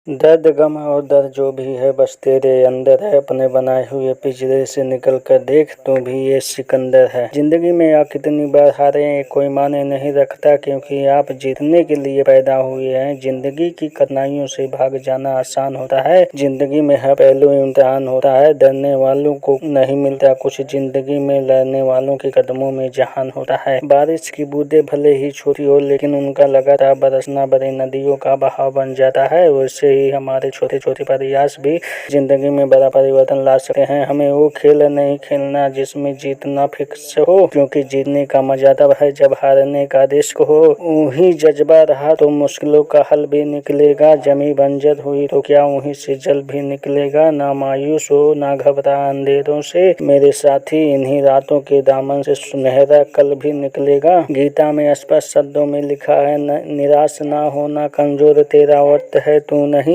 दर्द, गम और दर्द जो भी है बस तेरे अंदर है। अपने बनाए हुए पिंजरे से निकल कर देख, तू भी ये सिकंदर है। जिंदगी में आप कितनी बार हारे हैं कोई माने नहीं रखता, क्योंकि आप जीतने के लिए पैदा हुए हैं। जिंदगी की कठिनाइयों से भाग जाना आसान होता है। जिंदगी में हर पहलू इम्तिहान होता है। डरने वालों को नहीं मिलता कुछ, जिंदगी में लड़ने वालों के कदमों में जहान होता है। बारिश की बूंदें भले ही छोटी हो, लेकिन उनका लगातार बरसना बड़ी नदियों का बहाव बन जाता है। वैसे ही हमारे छोटे छोटे प्रयास भी जिंदगी में बड़ा परिवर्तन ला सकते हैं। हमें वो खेल नहीं खेलना जिसमें जीतना फिक्स हो, क्योंकि जीतने का मजा तब है जब हारने का रिस्क हो। वही जज्बा रहा तो मुश्किलों का हल भी निकलेगा। जमी बंजर हुई तो क्या वहीं से जल भी निकलेगा। ना मायूस हो ना घबरा अंधेरों से मेरे साथी, इन्हीं रातों के दामन से सुनहरा कल भी निकलेगा। गीता में स्पष्ट शब्दों में लिखा है, निराश ना होना कमजोर तेरा वक्त है, तू नहीं।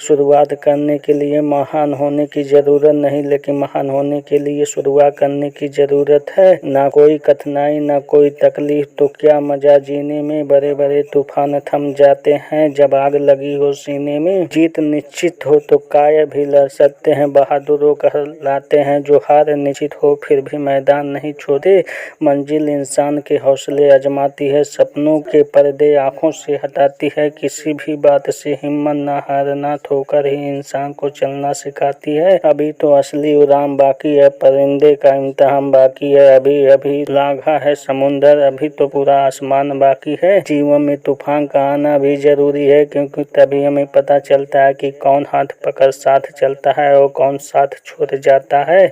शुरुआत करने के लिए महान होने की जरूरत नहीं, लेकिन महान होने के लिए शुरुआत करने की जरूरत है। ना कोई कठिनाई ना कोई तकलीफ तो क्या मजा जीने में। बड़े बड़े तूफान थम जाते हैं जब आग लगी हो सीने में। जीत निश्चित हो तो काय भी लड़ सकते हैं, बहादुरों कहलाते हैं जो हार निश्चित हो फिर भी मैदान नहीं छोड़े। मंजिल इंसान के हौसले आजमाती है, सपनों के पर्दे आंखों से हटाती है। किसी भी बात से हिम्मत न हारना, ठोकर ही इंसान को चलना सिखाती है। अभी तो असली उड़ान बाकी है, परिंदे का इम्तिहान बाकी है। अभी अभी लांघा है समुंदर, अभी तो पूरा आसमान बाकी है। जीवन में तूफान का आना भी जरूरी है, क्योंकि तभी हमें पता चलता है कि कौन हाथ पकड़ साथ चलता है और कौन साथ छोड़ जाता है।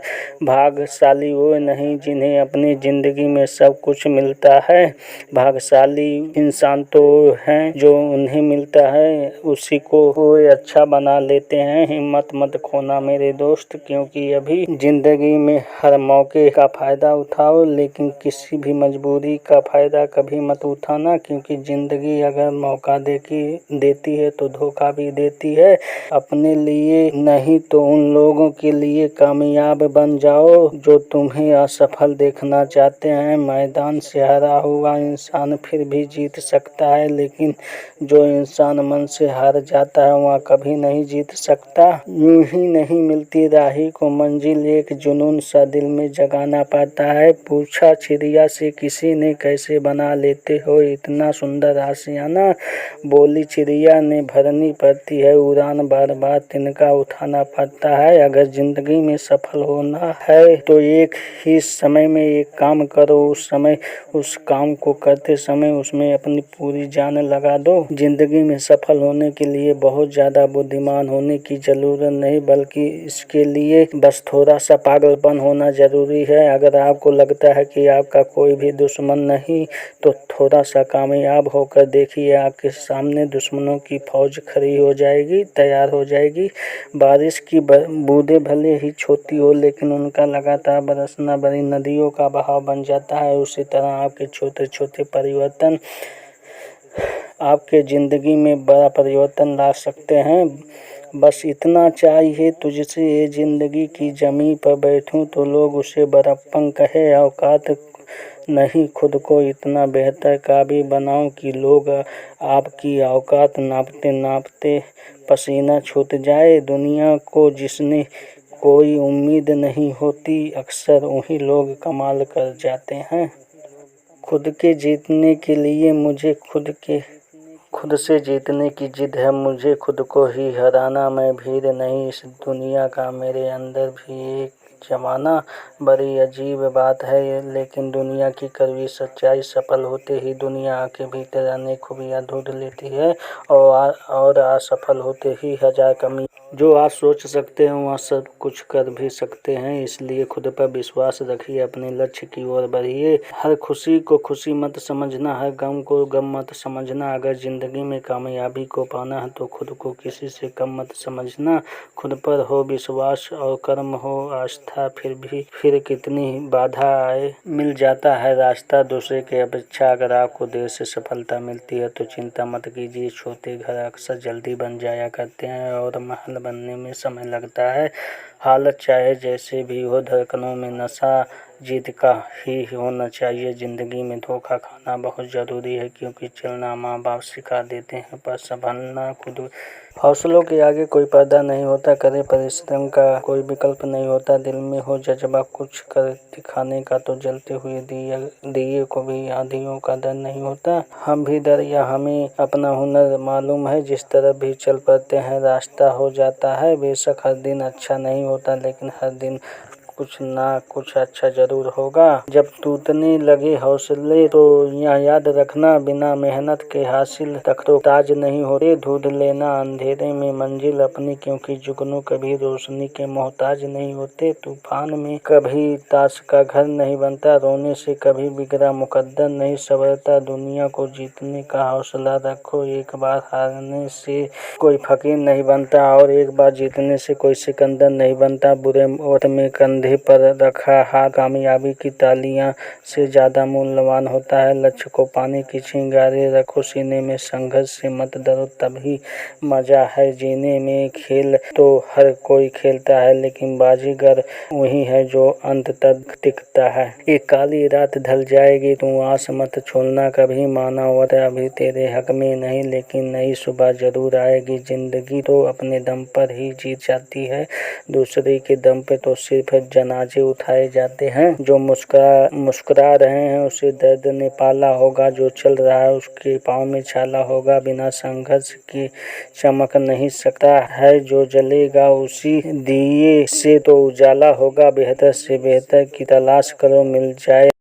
भाग्यशाली वो नहीं जिन्हें अपनी जिंदगी में सब कुछ मिलता है, भाग्यशाली इंसान तो हैं जो उन्हें मिलता है उसी को वो अच्छा बना लेते हैं। हिम्मत मत खोना मेरे दोस्त, क्योंकि अभी जिंदगी में हर मौके का फायदा उठाओ, लेकिन किसी भी मजबूरी का फायदा कभी मत उठाना, क्योंकि जिंदगी अगर मौका देती है तो धोखा भी देती है। अपने लिए नहीं तो उन लोगों के लिए कामयाब बन जाओ जो तुम्हें असफल देखना चाहते हैं। मैदान से हारा हुआ इंसान फिर भी जीत सकता है, लेकिन जो इंसान मन से हार जाता है वह कभी नहीं जीत सकता। यूं ही नहीं मिलती राही को मंजिल, एक जुनून सा दिल में जगाना पड़ता है। पूछा चिड़िया से किसी ने, कैसे बना लेते हो इतना सुंदर आशियाना। बोली चिड़िया ने, भरनी पड़ती है उड़ान, बार बार तिनका उठाना पड़ता है। अगर जिंदगी में सफल होना है तो एक ही समय में एक काम करो, उस काम को करते समय उसमें अपनी पूरी जान लगा दो। जिंदगी में सफल होने के लिए बहुत ज्यादा बुद्धिमान होने की जरूरत नहीं, बल्कि इसके लिए बस थोड़ा सा पागलपन होना जरूरी है। अगर आपको लगता है कि आपका कोई भी दुश्मन नहीं, तो थोड़ा सा कामयाब होकर देखिए, आपके सामने दुश्मनों की फौज खड़ी हो जाएगी, तैयार हो जाएगी। बारिश की बूंदें भले ही छोटी हो, लेकिन उनका लगातार बरसना बड़ी नदियों का बहाव बन जाता है। उसी तरह आपके छोटे छोटे परिवर्तन आपके जिंदगी में बड़ा परिवर्तन ला सकते हैं। बस इतना चाहिए तुझसे, ये जिंदगी की जमीन पर बैठूं तो लोग उसे बड़प्पन कहे। औकात नहीं खुद को इतना बेहतर काबिल बनाऊं कि लोग आपकी औकात नापते नापते पसीना छूट जाए। दुनिया को जिसने कोई उम्मीद नहीं होती, अक्सर वही लोग कमाल कर जाते हैं। खुद के जीतने के लिए मुझे खुद से जीतने की जिद है, मुझे खुद को ही हराना। मैं भीड़ नहीं इस दुनिया का, मेरे अंदर भी एक जमाना। बड़ी अजीब बात है ये, लेकिन दुनिया की कड़वी सच्चाई, सफल होते ही दुनिया आके भीतर अनेक खूबियाँ ढूंढ लेती है और असफल होते ही हजार कमी। जो आप सोच सकते हैं वह सब कुछ कर भी सकते हैं, इसलिए खुद पर विश्वास रखिए, अपने लक्ष्य की ओर बढ़िए। हर खुशी को खुशी मत समझना, हर गम को गम मत समझना। अगर जिंदगी में कामयाबी को पाना है तो खुद को किसी से कम मत समझना। खुद पर हो विश्वास और कर्म हो आस्था, फिर कितनी बाधा आए मिल जाता है रास्ता दूसरे के अपेक्षा। अगर आपको देर से सफलता मिलती है तो चिंता मत कीजिए, छोटे घर अक्सर जल्दी बन जाया करते हैं और महल बनने में समय लगता है। हालत चाहे जैसे भी हो, धड़कनों में नशा जीत का ही होना चाहिए। जिंदगी में धोखा खाना बहुत जरूरी है, क्योंकि चलना माँ बाप सिखा देते हैं, पर संभलना खुद हौसलों के आगे कोई पर्दा नहीं होता, कड़े परिश्रम का कोई विकल्प नहीं होता। दिल में हो जज्बा कुछ कर दिखाने का तो जलते हुए दिए को भी आंधियों का डर नहीं होता। हम भी डर या हमें अपना हुनर मालूम है, जिस तरफ भी चल पड़ते हैं रास्ता हो जाता है। बेशक हर दिन अच्छा नहीं होता, लेकिन हर दिन कुछ ना कुछ अच्छा जरूर होगा। जब टूटने लगे हौसले तो यह याद रखना, बिना मेहनत के हासिल तख्तो ताज नहीं होते। ढूंढ लेना अंधेरे में मंजिल अपनी, क्योंकि जुगनू कभी रोशनी के मोहताज नहीं होते। तूफान में कभी ताश का घर नहीं बनता, रोने से कभी बिगड़ा मुकद्दर नहीं संवरता। दुनिया को जीतने का हौसला रखो, एक बार हारने से कोई फकीर नहीं बनता और एक बार जीतने से कोई सिकंदर नहीं बनता। बुरे वक्त में कंधे पर रखा हाथ कामयाबी की तालियां से ज्यादा मूल्यवान होता है। लक्ष्य को पाने की चिंगारी रखो सीने में, संघर्ष से मत डरो, तभी मजा है जीने में। खेल तो हर कोई खेलता है, लेकिन बाजीगर वही है जो अंत तक टिकता है। एक काली रात ढल जाएगी, तू आस मत छोड़ना कभी। मानवत अभी तेरे हक में नहीं, लेकिन नई सुबह जरूर आएगी। जिंदगी तो अपने दम पर ही जीत जाती है, दूसरे के दम पे तो सिर्फ जनाजे उठाए जाते हैं। जो मुस्कुरा रहे हैं उसे दर्द ने पाला होगा, जो चल रहा है उसके पाँव में छाला होगा। बिना संघर्ष के चमक नहीं सकता है, जो जलेगा उसी दिए से तो उजाला होगा। बेहतर से बेहतर की तलाश करो, मिल जाए